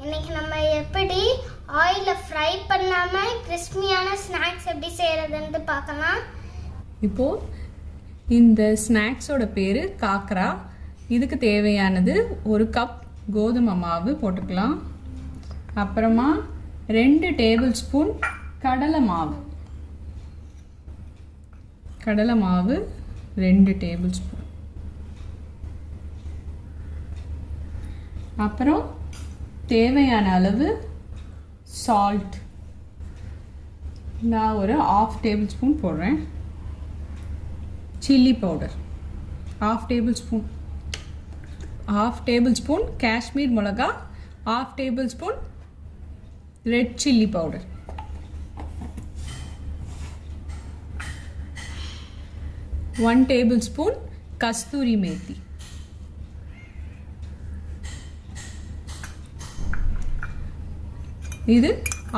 இன்னைக்கு நம்ம எப்படி ஆயில ஃப்ரை பண்ணாம கிறிஸ்பியான ஸ்நாக்ஸ் எப்படி செய்யறதுன்னு பார்க்கலாம். இப்போ இந்த ஸ்நாக்ஸோட பேரு காக்ரா. இதுக்கு தேவையானது 1 கப் கோதுமை மாவு போட்டுக்கலாம். அப்புறமா 2 டேபிள் ஸ்பூன் கடலை மாவு 2 டேபிள் ஸ்பூன். அப்புறம் தேவையான அளவு சால்ட் நான் ஒரு 1/2 டேபிள் ஸ்பூன் போடுறேன். Chilli powder 1/2 tablespoon. 1/2 tablespoon Kashmir மிளகா, 1/2 tablespoon red chilli powder. One tablespoon kasuri methi. இது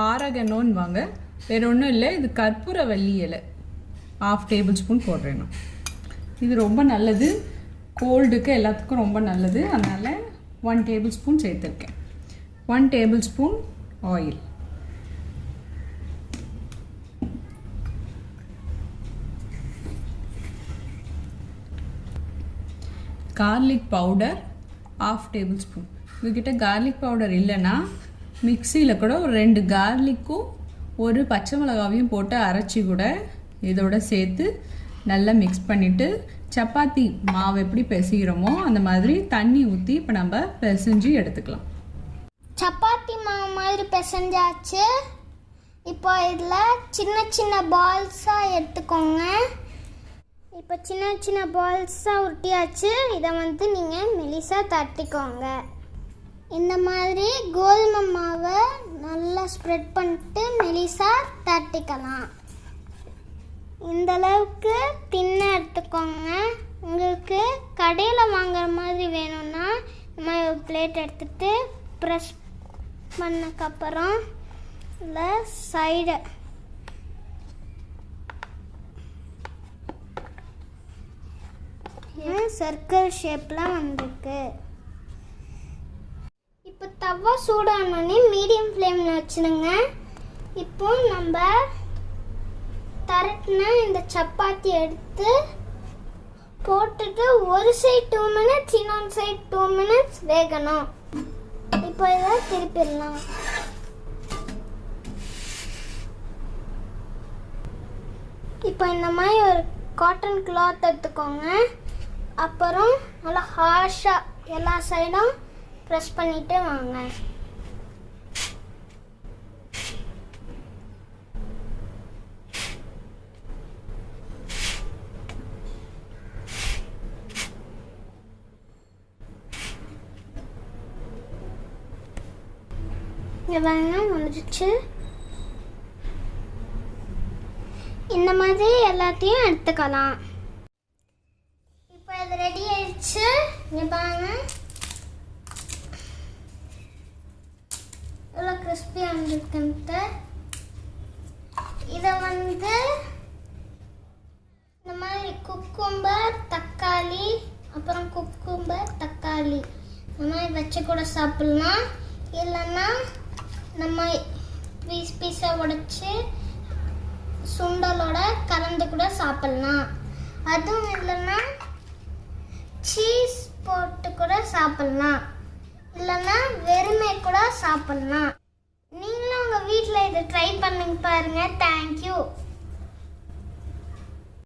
ஆரகனோன்னு வாங்க, வேற ஒன்றும் இல்லை, இது கற்பூரவள்ளி இலை 1/2 டேபிள் ஸ்பூன் போடுறேன் நான். இது ரொம்ப நல்லது, கோல்டுக்கு எல்லாத்துக்கும் ரொம்ப நல்லது, அதனால் 1 டேபிள் ஸ்பூன் சேர்த்துருக்கேன். 1 table spoon oil. Garlic powder 1/2 table spoon. உங்ககிட்ட கார்லிக் பவுடர் இல்லைன்னா மிக்சியில் கூட ஒரு 2 கார்லிக்கும் 1 பச்சை மிளகாவையும் போட்டு அரைச்சி கூட இதோட சேர்த்து நல்லா மிக்ஸ் பண்ணிவிட்டு சப்பாத்தி மாவு எப்படி பிசைகிறோமோ அந்த மாதிரி தண்ணி ஊற்றி இப்போ நம்ம பிசைஞ்சு எடுத்துக்கலாம். சப்பாத்தி மாவு மாதிரி பிசைஞ்சாச்சு. இப்போ இதில் சின்ன சின்ன பால்ஸாக எடுத்துக்கோங்க. இப்போ சின்ன சின்ன பால்ஸாக உருட்டியாச்சு. இதை நீங்கள் மெலிசாக தட்டிக்கோங்க. இந்த மாதிரி கோதுமை மாவை நல்லா ஸ்ப்ரெட் பண்ணிட்டு மெலிசாக தட்டிக்கலாம். இந்த அளவுக்கு தின்ன எடுத்துக்கோங்க. உங்களுக்கு கடையில் வாங்குற மாதிரி வேணும்னா இந்த மாதிரி ஒரு பிளேட் எடுத்துகிட்டு ப்ரெஸ் பண்ணக்கப்புறம் இல்லை சைடு சர்க்கிள் ஷேப்பில் வந்திருக்கு. இப்போ தவா சூடானோடனே மீடியம் ஃப்ளேமில் வச்சுடுங்க. இப்போ நம்ம தரட்டின இந்த சப்பாத்தி எடுத்து போட்டுட்டு ஒரு சைட் 2 மினிட்ஸ், இன்னொரு சைட் 2 மினிட்ஸ் வேகணும். இப்போ இதை திருப்பிடலாம். இப்போ இந்த மாதிரி ஒரு காட்டன் கிளாத் எடுத்துக்கோங்க. அப்புறம் நல்லா ஹார்ஷாக எல்லா சைடும் ப்ரெஸ் பண்ணிட்டு வாங்க. முடிச்சு இந்த மாதிரி எல்லாத்தையும் எடுத்துக்கலாம். இப்போ இது ரெடி ஆயிடுச்சு. இங்க பாருங்க எவ்வளோ கிறிஸ்பியாக வந்துருக்குன்ட்டு. இதை இந்த மாதிரி குக்கும்பர் தக்காளி, அப்புறம் குக்கும்பர் தக்காளி இந்த மாதிரி வச்சு கூட சாப்பிட்லாம். இல்லைன்னா நம்ம பீஸாக உடைச்சி சுண்டலோட கலந்து கூட சாப்பிட்லாம். அதுவும் இல்லைன்னா சீஸ் போட்டு கூட சாப்பிட்லாம். இல்லைன்னா வெறுமை கூட சாப்பிட்லாம். நீங்களும் உங்கள் வீட்டில் இதை ட்ரை பண்ணி பாருங்கள். தேங்க்யூ.